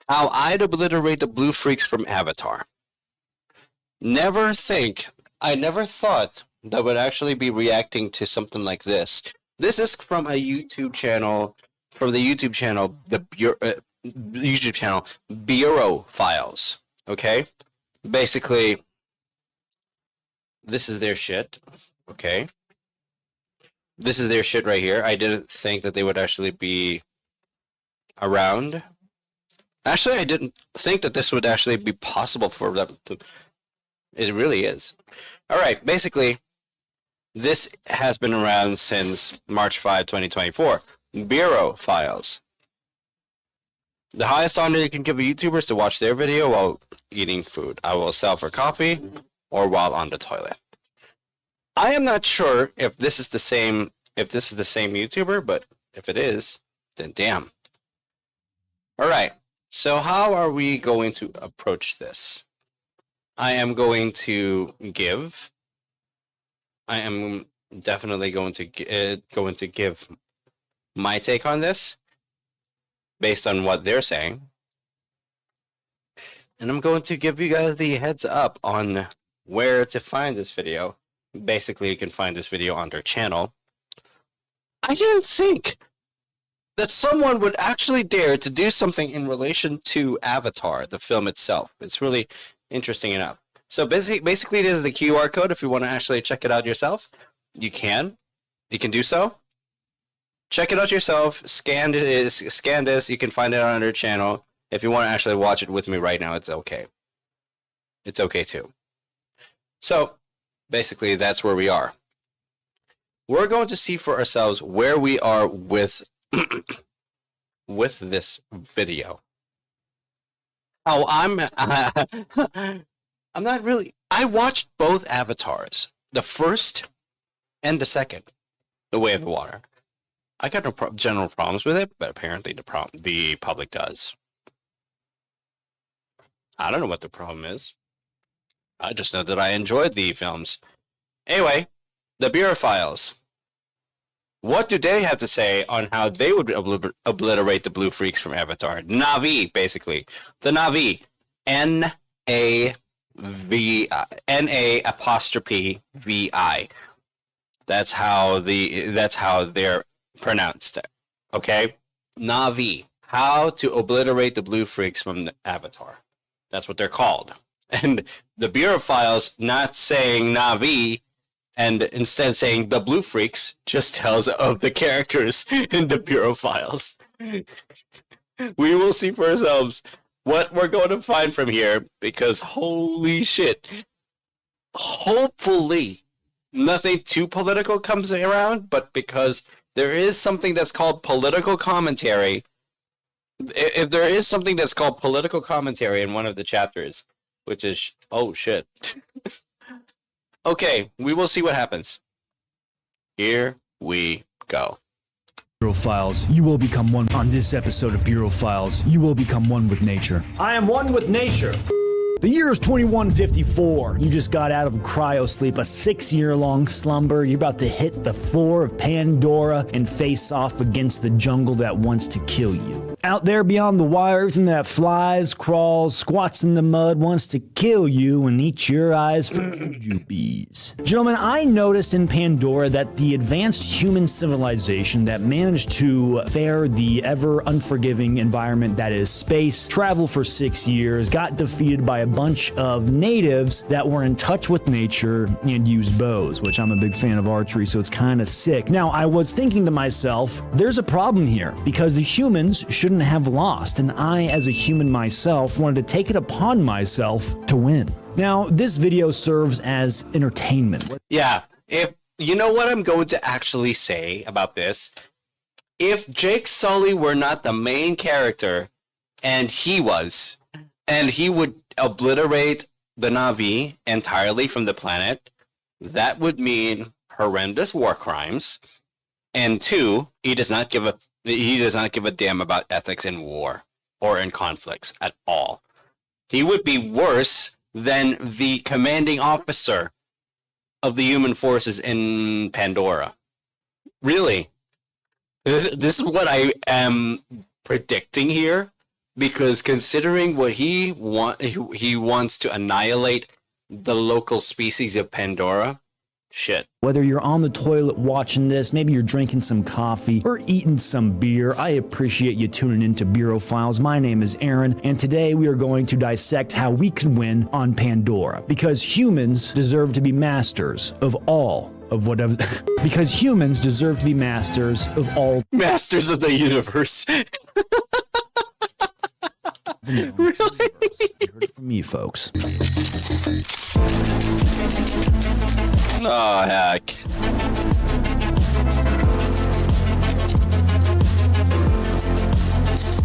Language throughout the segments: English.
How I'd obliterate the blue freaks from Avatar. I never thought that I would actually be reacting to something like this. This is from a YouTube channel, YouTube channel, Bureau Files. Okay? Basically, this is their shit. Okay? This is their shit right here. I didn't think that they would actually be around. Actually, I didn't think that this would actually be possible for them to. It really is. All right, basically, this has been around since March 5, 2024. Bureau Files. The highest honor you can give a YouTuber is to watch their video while eating food. I will sell for coffee or while on the toilet. I am not sure if this is the same YouTuber, but if it is, then damn. All right. So how are we going to approach this? I am definitely going to give my take on this based on what they're saying. And I'm going to give you guys the heads up on where to find this video. Basically, you can find this video on their channel. I didn't think that someone would actually dare to do something in relation to Avatar, the film itself. It's really interesting enough. So basically, it is the QR code. If you want to actually check it out yourself, you can. You can do so. Check it out yourself. Scan this. You can find it on their channel. If you want to actually watch it with me right now, it's okay. It's okay too. So basically, that's where we are. We're going to see for ourselves where we are with with this video. Oh, I'm not really. I watched both Avatars, the first and the second, The Way of the Water. I got no general problems with it, but apparently the public does. I don't know what the problem is. I just know that I enjoyed the films. Anyway, the Bureau Files. What do they have to say on how they would obliterate the blue freaks from Avatar? Na'vi, basically. The Na'vi. N-A-V-I. That's how they're pronounced. Okay? Na'vi. How to obliterate the blue freaks from the Avatar. That's what they're called. And the Bureau Files not saying Na'vi and instead saying the blue freaks just tells of the characters in the Bureau Files. We will see for ourselves what we're going to find from here, because holy shit. Hopefully nothing too political comes around, but because there is something that's called political commentary. If there is something that's called political commentary in one of the chapters, which is, oh shit. Okay, we will see what happens. Here we go. Bureau Files, you will become one. On this episode of Bureau Files, you will become one with nature. I am one with nature. The year is 2154. You just got out of cryo sleep, a 6-year-long slumber. You're about to hit the floor of Pandora and face off against the jungle that wants to kill you. Out there beyond the wire, everything that flies, crawls, squats in the mud wants to kill you and eat your eyes for jujubes. Gentlemen, I noticed in Pandora that the advanced human civilization that managed to fare the ever unforgiving environment that is space, travel for 6 years, got defeated by a bunch of natives that were in touch with nature and used bows, which I'm a big fan of archery, so it's kind of sick. Now, I was thinking to myself, there's a problem here, because the humans shouldn't have lost, and I, as a human myself, wanted to take it upon myself to win. Now, this video serves as entertainment. Yeah, if you know what I'm going to actually say about this, if Jake Sully were not the main character, and he was, and he would obliterate the Na'vi entirely from the planet, that would mean horrendous war crimes. And 2, he does not give a damn about ethics in war or in conflicts at all. He would be worse than the commanding officer of the human forces in Pandora. Really. This is what I am predicting here. Because considering what he wants to annihilate the local species of Pandora. Shit. Whether you're on the toilet watching this, maybe you're drinking some coffee or eating some beer, I appreciate you tuning into Bureauphiles. My name is Aaron, and today we are going to dissect how we can win on Pandora. Because humans deserve to be masters of all of whatever. Because humans deserve to be masters of all. Masters of the universe. Really? You heard it from me, folks. Oh, heck.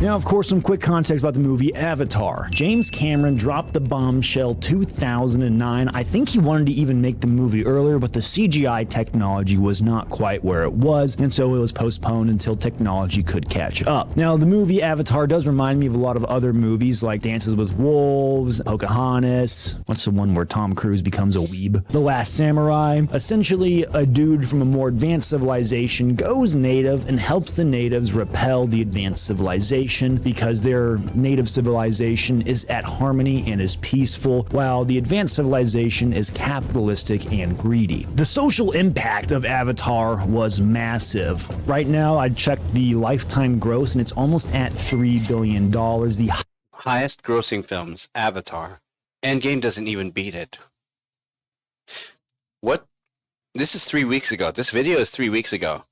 Now, of course, some quick context about the movie Avatar. James Cameron dropped the bombshell 2009. I think he wanted to even make the movie earlier, but the CGI technology was not quite where it was, and so it was postponed until technology could catch up. Now, the movie Avatar does remind me of a lot of other movies like Dances with Wolves, Pocahontas, what's the one where Tom Cruise becomes a weeb? The Last Samurai. Essentially, a dude from a more advanced civilization goes native and helps the natives repel the advanced civilization, because their native civilization is at harmony and is peaceful, while the advanced civilization is capitalistic and greedy. The social impact of Avatar was massive. Right now, I checked the lifetime gross, and it's almost at $3 billion. The Highest grossing films, Avatar. Endgame doesn't even beat it. What? This is 3 weeks ago. This video is 3 weeks ago.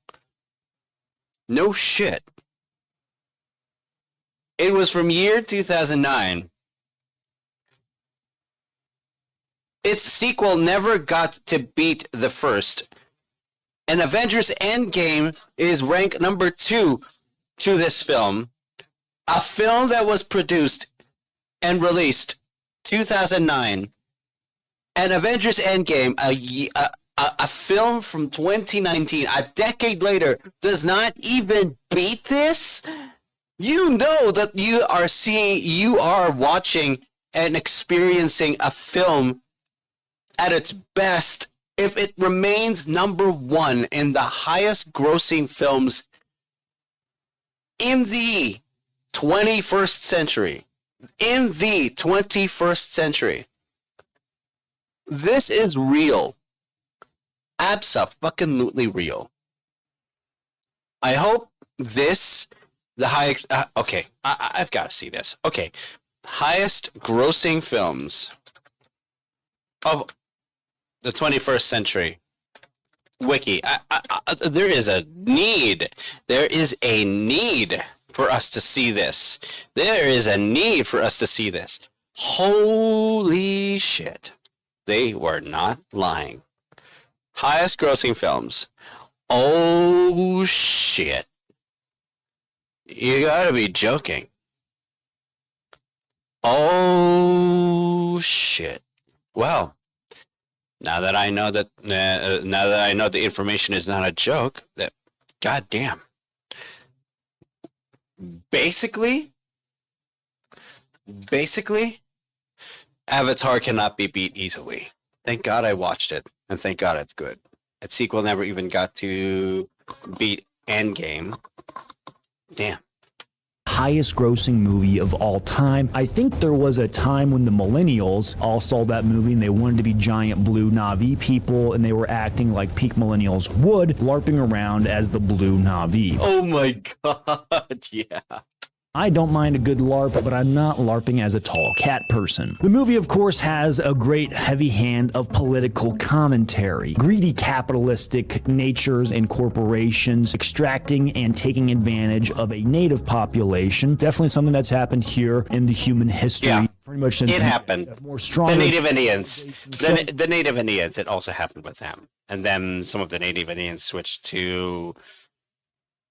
No shit. It was from year 2009. Its sequel never got to beat the first. And Avengers Endgame is ranked number 2 to this film. A film that was produced and released 2009. And Avengers Endgame, a film from 2019, a decade later, does not even beat this? You know that you are watching and experiencing a film at its best if it remains number 1 in the highest grossing films in the 21st century. In the 21st century. This is real. Abso-fucking-lutely real. I hope this... The high... okay, I've got to see this. Okay, highest grossing films of the 21st century. Wiki. There is a need. There is a need for us to see this. There is a need for us to see this. Holy shit. They were not lying. Highest grossing films. Oh shit. You gotta be joking. Oh shit. Well, now that I know that the information is not a joke, that goddamn. Basically, Avatar cannot be beat easily. Thank God I watched it, and thank God it's good. Its sequel never even got to beat Endgame. Damn. Highest grossing movie of all time. I think there was a time when the millennials all saw that movie and they wanted to be giant blue Na'vi people, and they were acting like peak millennials would, LARPing around as the blue Na'vi. Oh my god, yeah. I don't mind a good LARP, but I'm not LARPing as a tall cat person. The movie, of course, has a great heavy hand of political commentary. Greedy capitalistic natures and corporations extracting and taking advantage of a native population. Definitely something that's happened here in the human history. Yeah, pretty much since it happened. More strongly. The Native Indians. The Native Indians, it also happened with them. And then some of the Native Indians switched to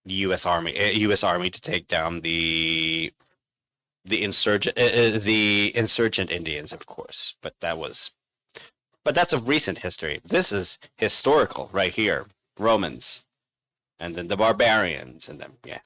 the U.S. Army to take down the insurgent Indians, of course. But that's of recent history. This is historical right here. Romans, and then the barbarians, and then yeah.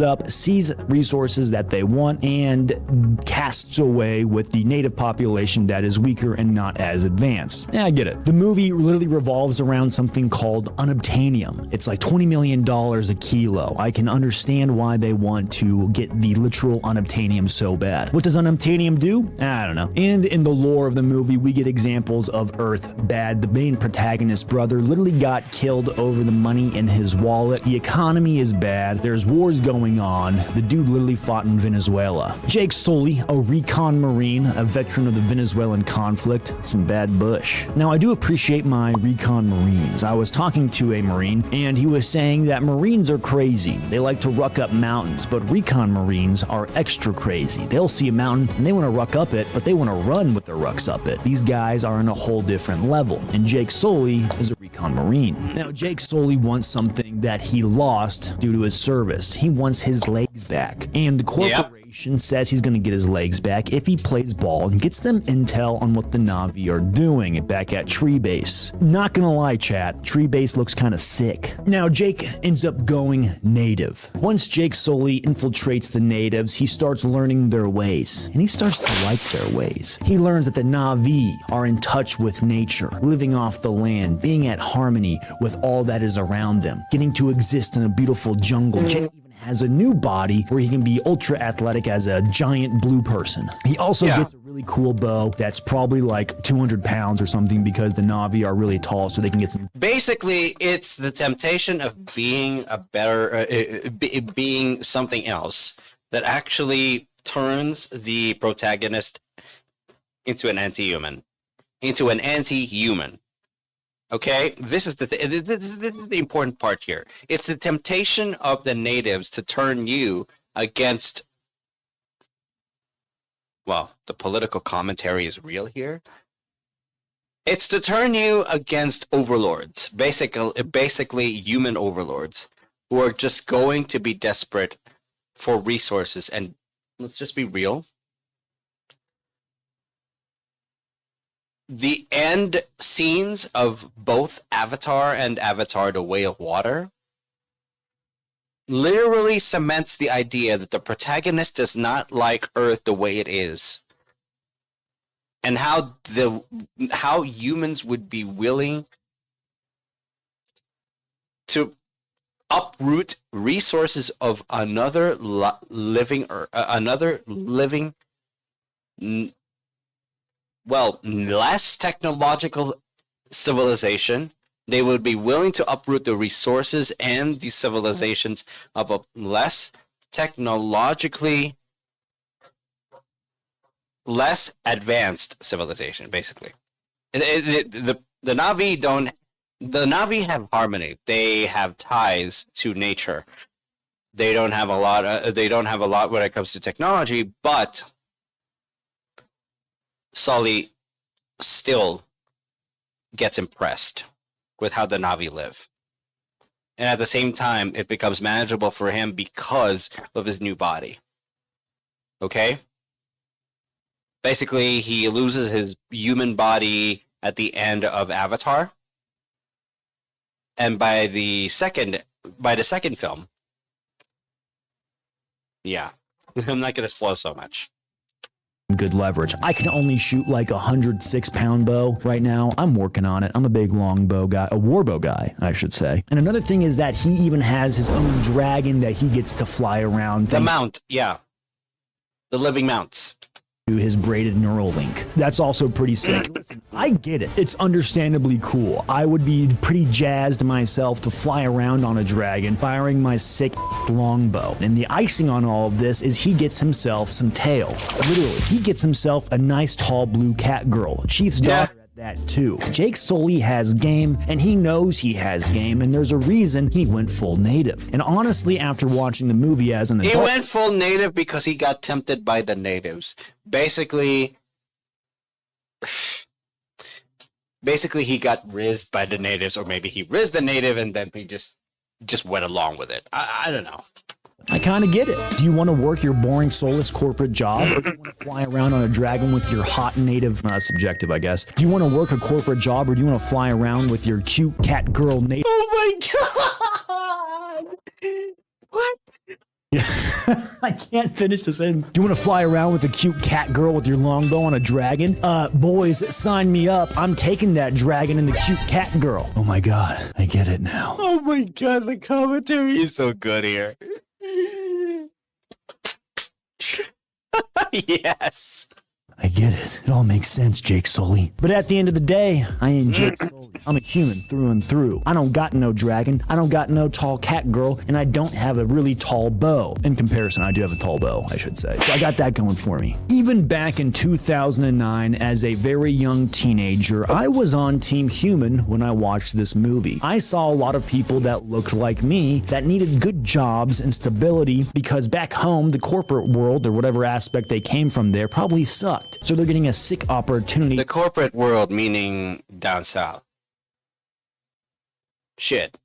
up, sees resources that they want, and casts away with the native population that is weaker and not as advanced. Yeah, I get it. The movie literally revolves around something called unobtainium. It's like $20 million a kilo. I can understand why they want to get the literal unobtainium so bad. What does unobtainium do? I don't know. And in the lore of the movie, we get examples of Earth bad. The main protagonist's brother literally got killed over the money in his wallet. The economy is bad. There's wars going on. The dude literally fought in Venezuela. Jake Sully, a recon Marine, a veteran of the Venezuelan conflict, some bad bush. Now, I do appreciate my recon Marines. I was talking to a Marine, and he was saying that Marines are crazy. They like to ruck up mountains, but recon Marines are extra crazy. They'll see a mountain, and they want to ruck up it, but they want to run with their rucks up it. These guys are on a whole different level, and Jake Sully is a recon Marine. Now, Jake Sully wants something that he lost due to his service. He wants his legs back, and the corporation says he's going to get his legs back if he plays ball and gets them intel on what the Na'vi are doing back at Tree Base. Not gonna lie, chat, Tree Base looks kind of sick. Now, Jake ends up going native. Once Jake Sully infiltrates the natives, he starts learning their ways, and he starts to like their ways. He learns that the Na'vi are in touch with nature, living off the land, being at harmony with all that is around them, getting to exist in a beautiful jungle. Jake even has a new body where he can be ultra athletic as a giant blue person. He also gets a really cool bow that's probably like 200 pounds or something, because the Na'vi are really tall, so they can get some. Basically, it's the temptation of being a better, being something else that actually turns the protagonist into an anti-human. Okay, this is this is the important part here. It's the temptation of the natives to turn you against. Well, the political commentary is real here. It's to turn you against overlords, basically human overlords, who are just going to be desperate for resources. And let's just be real. The end scenes of both Avatar and Avatar: The Way of Water literally cements the idea that the protagonist does not like Earth the way it is, and how humans would be willing to uproot resources of another living less technological civilization. They would be willing to uproot the resources and the civilizations of a less technologically less advanced civilization, basically. The Na'vi have harmony. They have ties to nature. They don't have a lot when it comes to technology, but Sully still gets impressed with how the Na'vi live. And at the same time, it becomes manageable for him because of his new body. Okay? Basically, he loses his human body at the end of Avatar. And by the second film, yeah, I'm not going to spoil so much. Good leverage. I can only shoot like 106-pound bow right now. I'm working on it. I'm a big long bow guy, a war bow guy, I should say. And another thing is that he even has his own dragon that he gets to fly around. The mount, yeah. The living mounts. His braided neural link. That's also pretty sick. Listen, I get it. It's understandably cool. I would be pretty jazzed myself to fly around on a dragon, firing my sick longbow. And the icing on all of this is he gets himself some tail. Literally, he gets himself a nice tall blue cat girl, Chief's daughter. That too. Jake Sully has game, and he knows he has game, and there's a reason he went full native. And honestly, after watching the movie as an adult, he went full native because he got tempted by the natives. Basically, he got rizzed by the natives, or maybe he rizzed the native and then he just went along with it. I don't know. I kind of get it. Do you want to work your boring, soulless corporate job, or do you want to fly around on a dragon with your hot native, subjective, I guess? Do you want to work a corporate job, or do you want to fly around with your cute cat girl native? Oh my god! What? I can't finish this in. Do you want to fly around with a cute cat girl with your longbow on a dragon? Boys, sign me up. I'm taking that dragon and the cute cat girl. Oh my god, I get it now. Oh my god, the commentary is so good here. Yes. I get it. It all makes sense, Jake Sully. But at the end of the day, I ain't Jake Sully. I'm a human through and through. I don't got no dragon. I don't got no tall cat girl. And I don't have a really tall bow. In comparison, I do have a tall bow, I should say. So I got that going for me. Even back in 2009, as a very young teenager, I was on Team Human when I watched this movie. I saw a lot of people that looked like me that needed good jobs and stability because back home, the corporate world, or whatever aspect they came from there, probably sucked. So they're getting a sick opportunity. The corporate world, meaning down south. Shit.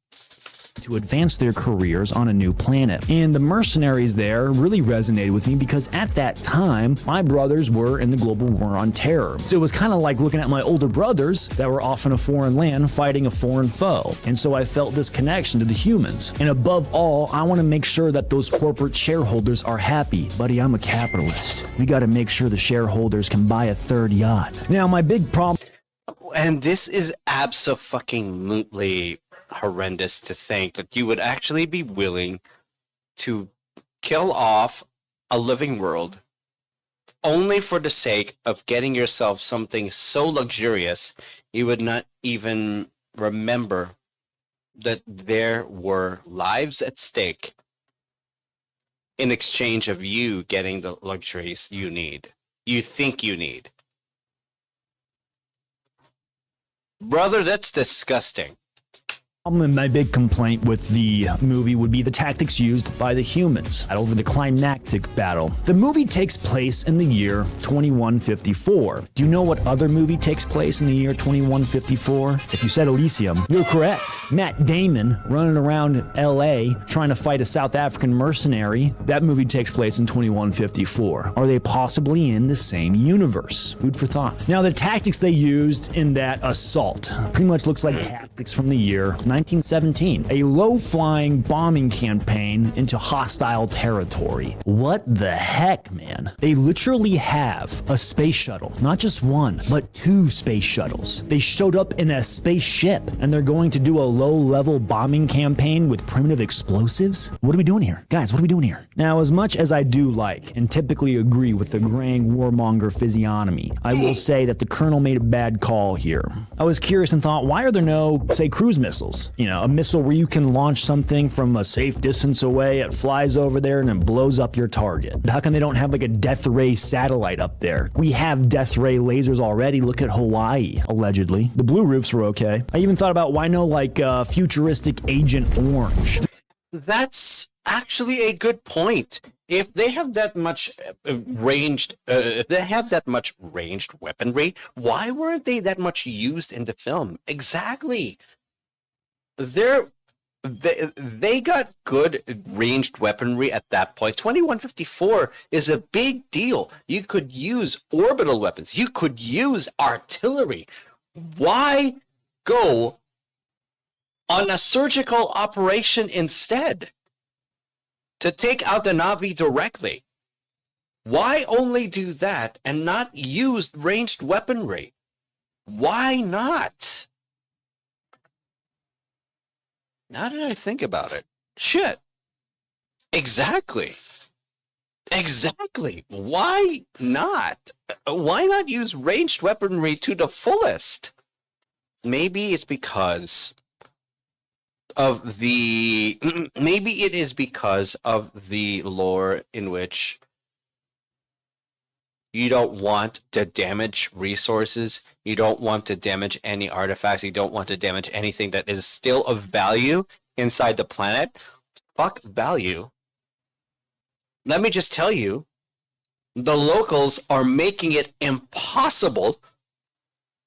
To advance their careers on a new planet. And the mercenaries there really resonated with me because at that time, my brothers were in the global war on terror. So it was kind of like looking at my older brothers that were off in a foreign land fighting a foreign foe. And so I felt this connection to the humans. And above all, I want to make sure that those corporate shareholders are happy. Buddy, I'm a capitalist. We got to make sure the shareholders can buy a third yacht. Now, my big problem... And this is abso-fucking-lutely horrendous to think that you would actually be willing to kill off a living world only for the sake of getting yourself something so luxurious you would not even remember that there were lives at stake in exchange of you getting the luxuries you need, you think you need. Brother, that's disgusting. My big complaint with the movie would be the tactics used by the humans over the climactic battle. The movie takes place in the year 2154. Do you know what other movie takes place in the year 2154? If you said Elysium, you're correct. Matt Damon running around LA trying to fight a South African mercenary. That movie takes place in 2154. Are they possibly in the same universe? Food for thought. Now, the tactics they used in that assault pretty much looks like tactics from the year 1917, a low-flying bombing campaign into hostile territory. What the heck, man? They literally have a space shuttle, not just one, but two space shuttles. They showed up in a spaceship, and they're going to do a low-level bombing campaign with primitive explosives? What are we doing here? Guys, what are we doing here? Now, as much as I do like and typically agree with the graying warmonger physiognomy, I will say that the Colonel made a bad call here. I was curious and thought, why are there no, say, cruise missiles? You know, a missile where you can launch something from a safe distance away, it flies over there and it blows up your target. How come they don't have like a death ray satellite up there? We have death ray lasers already. Look at Hawaii, allegedly. The blue roofs were okay. I even thought about why no like futuristic Agent Orange. That's actually a good point. If they have that much if they have that much ranged weaponry, why weren't they that much used in the film? Exactly. They got good ranged weaponry at that point. 2154 is a big deal. You could use orbital weapons. You could use artillery. Why go on a surgical operation instead to take out the Na'vi directly? Why only do that and not use ranged weaponry? Why not? Now that I think about it, shit. Exactly. Exactly. Why not? Why not use ranged weaponry to the fullest? Maybe it's because of the... Maybe it is because of the lore in which you don't want to damage resources. You don't want to damage any artifacts. You don't want to damage anything that is still of value inside the planet. Fuck value. Let me just tell you, the locals are making it impossible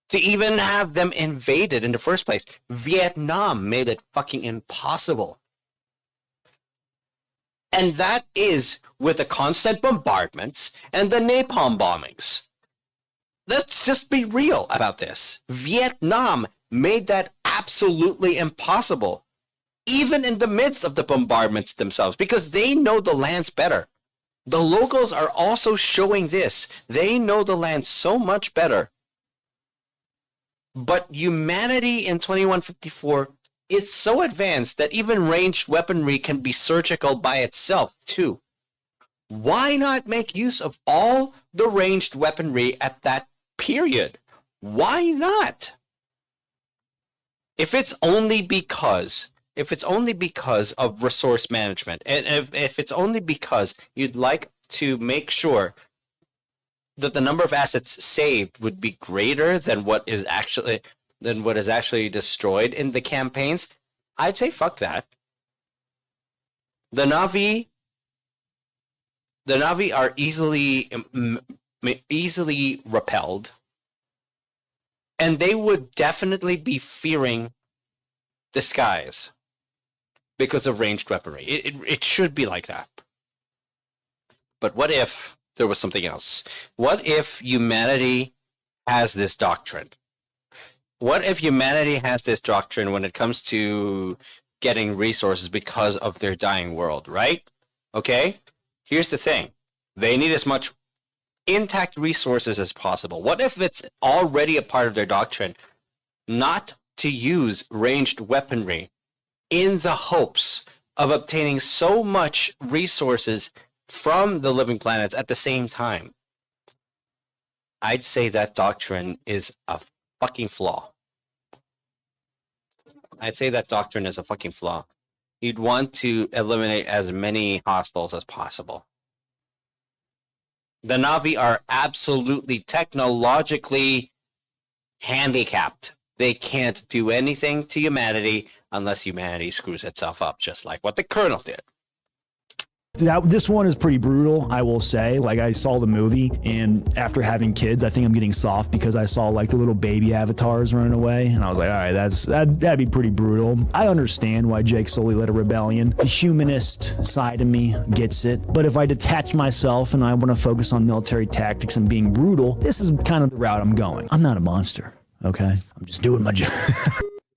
to even have them invaded in the first place. Vietnam made it fucking impossible. And that is with the constant bombardments and the napalm bombings. Let's just be real about this. Vietnam made that absolutely impossible. even in the midst of the bombardments themselves, because they know the lands better. The locals are also showing this. They know the land so much better. But humanity in 2154 is so advanced that even ranged weaponry can be surgical by itself, too. Why not make use of all the ranged weaponry at that period? Why not? If it's only because of resource management, and if it's only because you'd like to make sure that the number of assets saved would be greater than what is actually destroyed in the campaigns, I'd say fuck that. The Na'vi are easily repelled, and they would definitely be fearing the skies because of ranged weaponry. It should be like that. But what if there was something else? What if humanity has this doctrine? What if humanity has this doctrine when it comes to getting resources because of their dying world, right? Okay? Here's the thing. They need as much intact resources as possible. What if it's already a part of their doctrine not to use ranged weaponry in the hopes of obtaining so much resources from the living planets at the same time? I'd say that doctrine is a fucking flaw. You'd want to eliminate as many hostiles as possible. The Na'vi are absolutely technologically handicapped. They can't do anything to humanity unless humanity screws itself up, just like what the Colonel did. This one is pretty brutal, I will say. Like, I saw the movie, and after having kids, I think I'm getting soft because I saw like the little baby avatars running away, and I was like, all right, that'd be pretty brutal. I understand why Jake Sully led a rebellion. The humanist side of me gets it, but if I detach myself and I want to focus on military tactics and being brutal, this is kind of the route I'm going. I'm not a monster, okay? I'm just doing my job.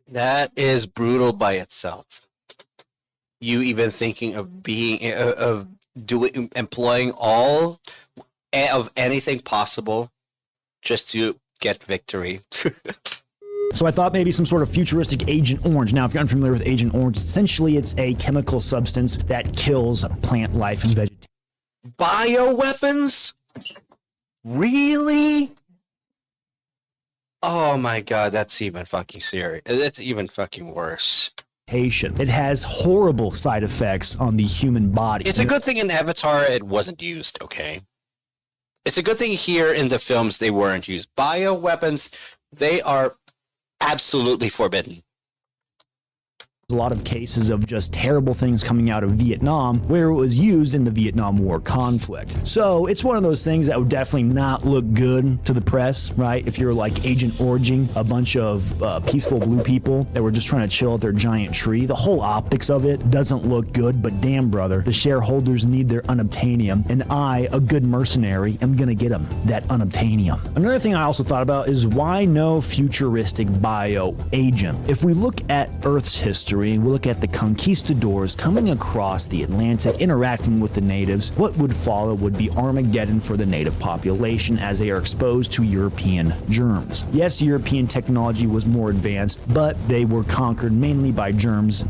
That is brutal by itself. You even thinking of employing all of anything possible just to get victory. So I thought maybe some sort of futuristic Agent Orange. Now, if you're unfamiliar with Agent Orange, essentially it's a chemical substance that kills plant life and vegetation. Bioweapons? Really? Oh my god, that's even fucking serious. That's even fucking worse. It has horrible side effects on the human body. It's a good thing in Avatar it wasn't used, okay? It's a good thing here in the films they weren't used. Bioweapons, they are absolutely forbidden. A lot of cases of just terrible things coming out of Vietnam where it was used in the Vietnam War conflict. So it's one of those things that would definitely not look good to the press, right? If you're like Agent Origin, a bunch of peaceful blue people that were just trying to chill at their giant tree, the whole optics of it doesn't look good, but damn brother, the shareholders need their unobtainium, and I, a good mercenary, am gonna get them that unobtainium. Another thing I also thought about is why no futuristic bio agent? If we look at Earth's history, we look at the conquistadors coming across the Atlantic, interacting with the natives, what would follow would be Armageddon for the native population as they are exposed to European germs. Yes, European technology was more advanced, but they were conquered mainly by germs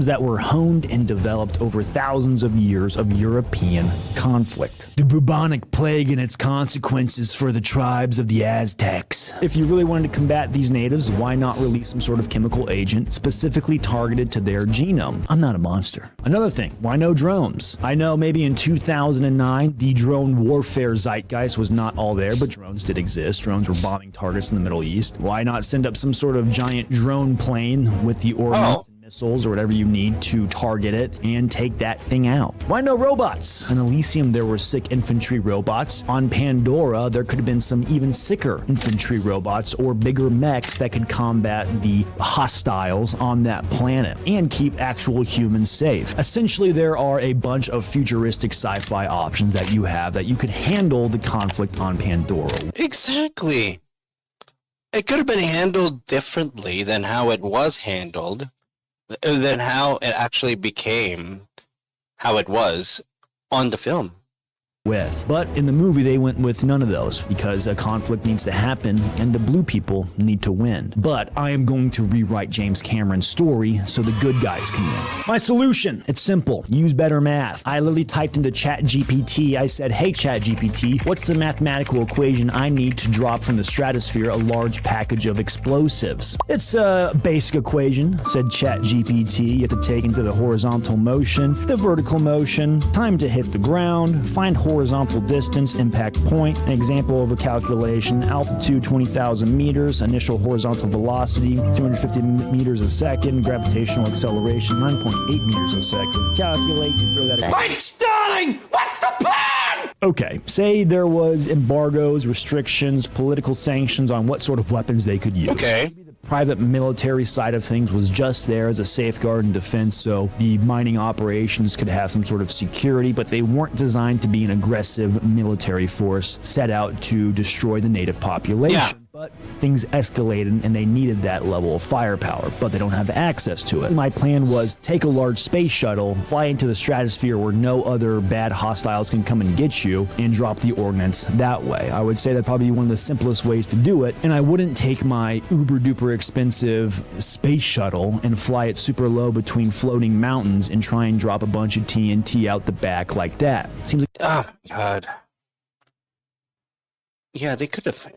that were honed and developed over thousands of years of European conflict. The bubonic plague and its consequences for the tribes of the Aztecs. If you really wanted to combat these natives, why not release some sort of chemical agent specifically targeted to their genome? I'm not a monster. Another thing, why no drones? I know maybe in 2009, the drone warfare zeitgeist was not all there, but drones did exist. Drones were bombing targets in the Middle East. Why not send up some sort of giant drone plane with the ordnance and missiles or whatever you need to target it and take that thing out? Why no robots? On Elysium, there were sick infantry robots. On Pandora, there could have been some even sicker infantry robots or bigger mechs that could combat the hostiles on that planet and keep actual humans safe. Essentially, there are a bunch of futuristic sci-fi options that you have that you could handle the conflict on Pandora. Exactly. It could have been handled differently than how it was handled, than how it actually became how it was on the film. With. But in the movie, they went with none of those because a conflict needs to happen and the blue people need to win. But I am going to rewrite James Cameron's story so the good guys can win. My solution, it's simple. Use better math. I literally typed into ChatGPT. I said, hey ChatGPT, what's the mathematical equation I need to drop from the stratosphere a large package of explosives? It's a basic equation, said ChatGPT. You have to take into the horizontal motion, the vertical motion, time to hit the ground, find horizontal distance, impact point. An example of a calculation: altitude 20,000 meters, initial horizontal velocity 250 meters a second, gravitational acceleration 9.8 meters a second. Calculate, you throw that in. Wait, Sterling! What's the plan? Okay, say there was embargoes, restrictions, political sanctions on what sort of weapons they could use. Okay. Private military side of things was just there as a safeguard and defense, so the mining operations could have some sort of security, but they weren't designed to be an aggressive military force set out to destroy the native population. Yeah. But things escalated and they needed that level of firepower, but they don't have access to it. My plan was take a large space shuttle, fly into the stratosphere where no other bad hostiles can come and get you, and drop the ordnance that way. I would say that'd probably be one of the simplest ways to do it, and I wouldn't take my uber duper expensive space shuttle and fly it super low between floating mountains and try and drop a bunch of TNT out the back like that. Seems like Oh, God. Yeah, they could have.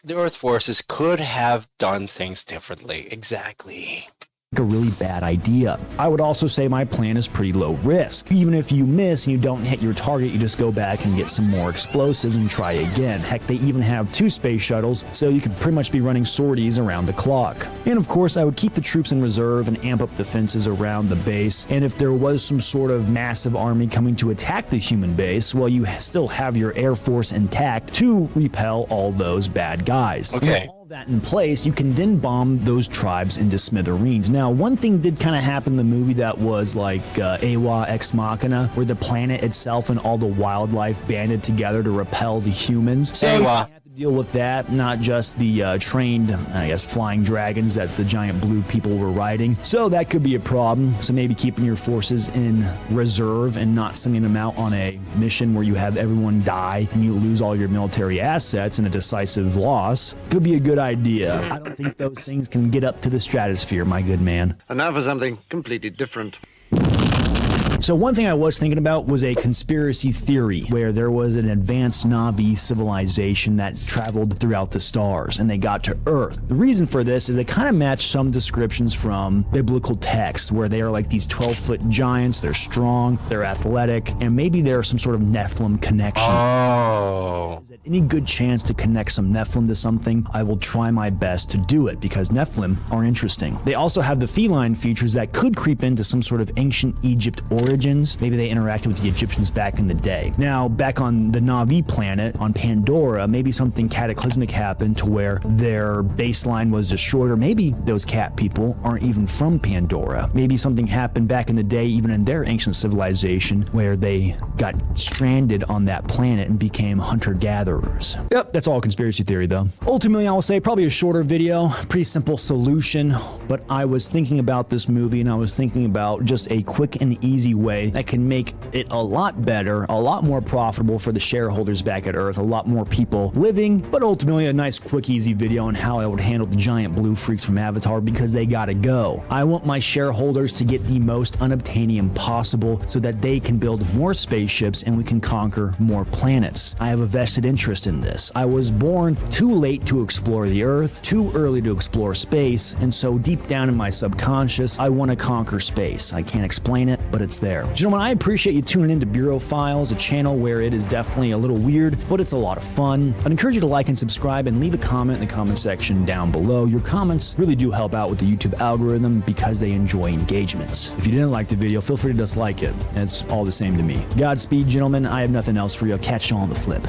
The Earth forces could have done things differently. Exactly. a really bad idea. I would also say my plan is pretty low risk. Even if you miss and you don't hit your target, you just go back and get some more explosives and try again. Heck, they even have 2 space shuttles, so you could pretty much be running sorties around the clock. And of course, I would keep the troops in reserve and amp up defenses around the base. And if there was some sort of massive army coming to attack the human base, well, you still have your air force intact to repel all those bad guys. Okay. That in place, you can then bomb those tribes into smithereens. Now, one thing did kind of happen in the movie that was like Awa Ex Machina, where the planet itself and all the wildlife banded together to repel the humans. So you have to deal with that, not just the trained, I guess, flying dragons that the giant blue people were riding. So that could be a problem. So maybe keeping your forces in reserve and not sending them out on a mission where you have everyone die and you lose all your military assets in a decisive loss could be a good idea. I don't think those things can get up to the stratosphere, my good man. And now for something completely different. So one thing I was thinking about was a conspiracy theory where there was an advanced Na'vi civilization that traveled throughout the stars and they got to Earth. The reason for this is they kind of match some descriptions from biblical texts where they are like these 12-foot giants, they're strong, they're athletic, and maybe there's some sort of Nephilim connection. Oh. Is there any good chance to connect some Nephilim to something? I will try my best to do it because Nephilim are interesting. They also have the feline features that could creep into some sort of ancient Egypt origins. Maybe they interacted with the Egyptians back in the day. Now, back on the Na'vi planet, on Pandora, maybe something cataclysmic happened to where their baseline was destroyed, or maybe those cat people aren't even from Pandora. Maybe something happened back in the day, even in their ancient civilization, where they got stranded on that planet and became hunter-gatherers. Yep, that's all conspiracy theory, though. Ultimately, I will say probably a shorter video, pretty simple solution, but I was thinking about this movie and I was thinking about just a quick and easy way that can make it a lot better, a lot more profitable for the shareholders back at Earth, a lot more people living, but ultimately a nice, quick, easy video on how I would handle the giant blue freaks from Avatar because they gotta go. I want my shareholders to get the most unobtainium possible so that they can build more spaceships and we can conquer more planets. I have a vested interest in this. I was born too late to explore the Earth, too early to explore space, and so deep down in my subconscious, I want to conquer space. I can't explain it, but it's there. Gentlemen, I appreciate you tuning into Bureau Files, a channel where it is definitely a little weird, but it's a lot of fun. I'd encourage you to like and subscribe and leave a comment in the comment section down below. Your comments really do help out with the YouTube algorithm because they enjoy engagements. If you didn't like the video, feel free to dislike it. It's all the same to me. Godspeed, gentlemen. I have nothing else for you. I'll catch you on the flip.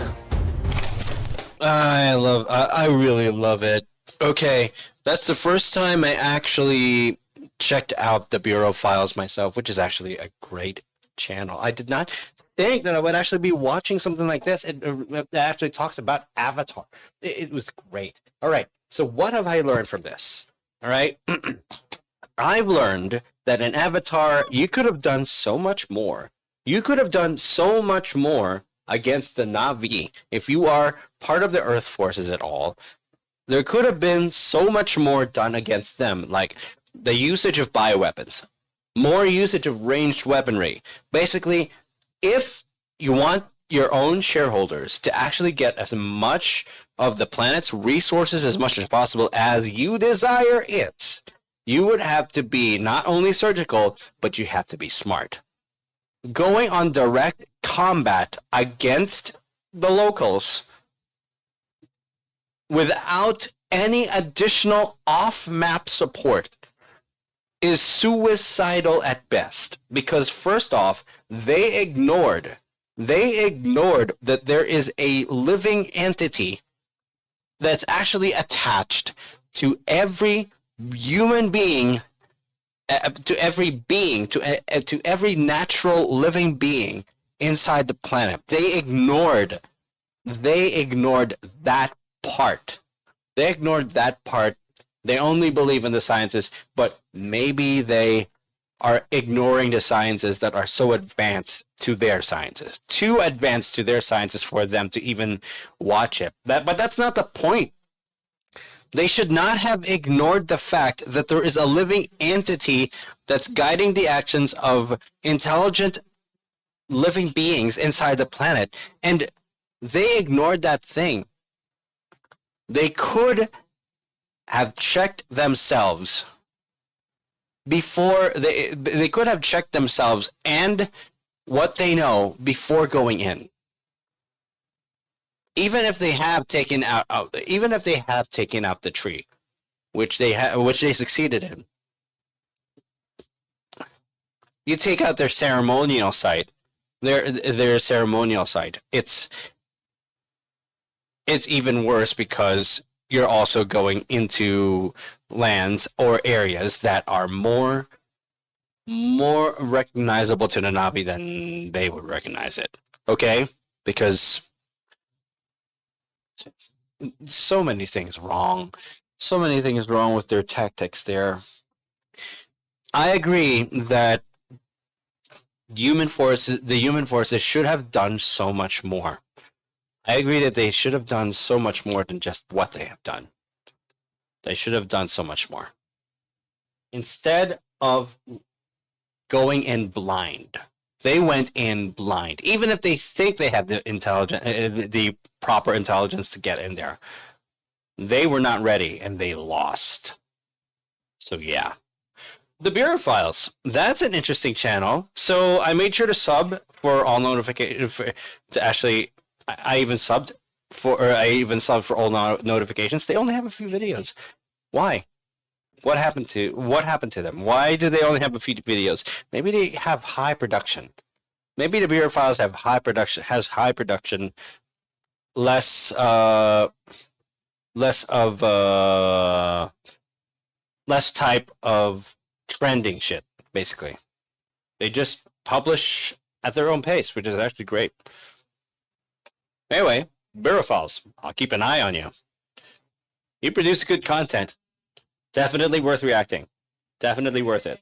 I really love it. Okay, that's the first time I actually checked out the Bureau Files myself, which is actually a great channel. I did not think that I would actually be watching something like this. It actually talks about Avatar. It was great. All right, so what have I learned from this? All right, I've learned that in Avatar, you could have done so much more. You could have done so much more against the Na'vi if you are part of the Earth forces at all. There could have been so much more done against them, like the usage of bioweapons, more usage of ranged weaponry. Basically, if you want your own shareholders to actually get as much of the planet's resources as much as possible as you desire it, you would have to be not only surgical, but you have to be smart. Going on direct combat against the locals without any additional off-map support is suicidal at best. Because first off, they ignored that there is a living entity that's actually attached to every human being, to every natural living being inside the planet. They ignored that part. They ignored that part. They only believe in the sciences, but maybe they are ignoring the sciences that are so advanced to their sciences. Too advanced to their sciences for them to even watch it. But that's not the point. They should not have ignored the fact that there is a living entity that's guiding the actions of intelligent living beings inside the planet, and they ignored that thing. They could have checked themselves before they could have checked themselves and what they know before going in. Even if they have taken out the tree, which they succeeded in. You take out their ceremonial site. Their ceremonial site. It's even worse because you're also going into lands or areas that are more recognizable to the Na'vi than they would recognize it. Okay? Because so many things wrong. So many things wrong with their tactics there. I agree that the human forces should have done so much more. I agree that they should have done so much more than just what they have done. They should have done so much more. Instead of going in blind, they went in blind. Even if they think they have the proper intelligence to get in there, they were not ready and they lost. So yeah. The Bureau Files. That's an interesting channel. So I made sure to sub for all notifications. I even subbed for all notifications. They only have a few videos. Why? What happened to them? Why do they only have a few videos? Maybe they have high production. Maybe the Bureau Files have high production. Less type of trending shit, basically. They just publish at their own pace, which is actually great. Anyway, Bureau Files, I'll keep an eye on you. You produce good content. Definitely worth reacting. Definitely worth it.